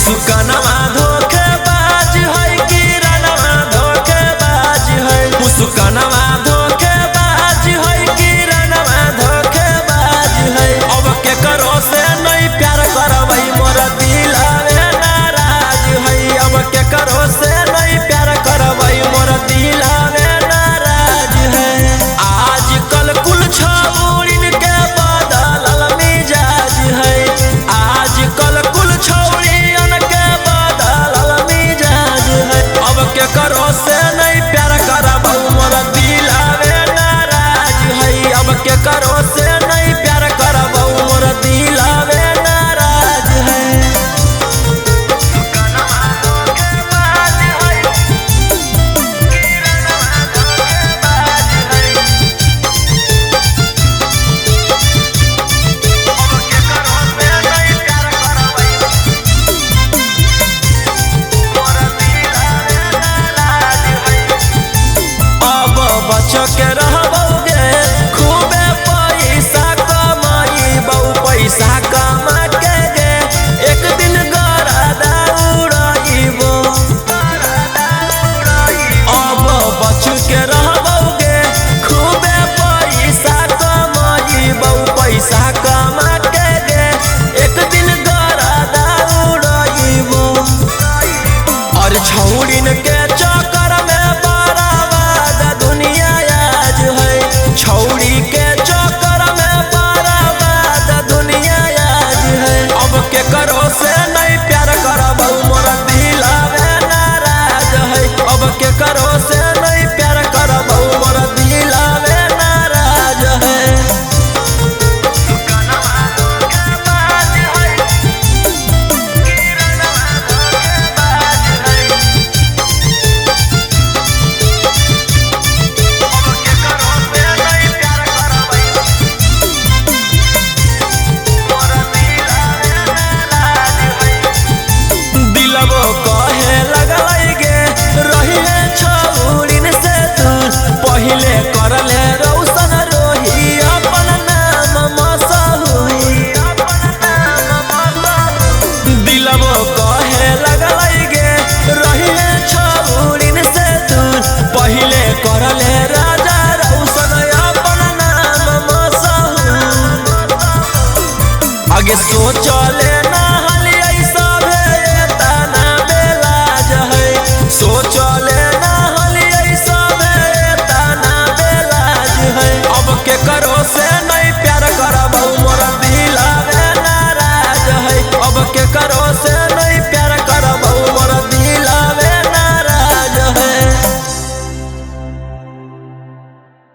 मुस्कानवा धोखेबाज है कि रनवा धोखेबाज है। मुस्कानवा धोखेबाज है कि रनवा धोखेबाज है। अब के करो से नहीं प्यार करबै मोर दिल हवे नाराज है। अब के करो से नहीं प्यार करबै मोर दिल हवे नाराज है। आजकल कुल छौड़िन के बदलल मिजाज है। आजकल कुल छौड़ियन के बदलल मिजाज है। अब के करो से नहीं प्यार करबौ मोर दिल हवे नाराज है। अब के करो से नहीं प्यार करबौ मोर दिल हवे नाराज है। के रहबोगे खूबे पैसा कमाईबौ। पैसा कमा के गे एक दिन गरादा उड़ाईबो। अब बच के रहबोगे खूबे पैसा कमाईबौ। पैसा कमा के गे एक दिन गरादा उड़ाईबो। और छौड़िन के चक्कर में छौड़ी के चक्कर में बर्बाद दुनिया आज है। अब के करो से नहीं प्यार करबौ मोर दिल हवे नाराज है। अब के करो से नहीं प्यार करबौ मोर दिल हवे नाराज है। कहे लगलै गे रहिए छौड़िन से दूर। पहिले करले रौशन रोही अपन नाम मशहूर। दिलबो कहे लगलै गे रहिए छौड़िन से दूर। पहिले करले राजा रौशन अपन नाम मशहूर। आगे सोचले ना हलियै सभे सोचले ना हलियै सभे तना बेलाज है। अब के करो से नहीं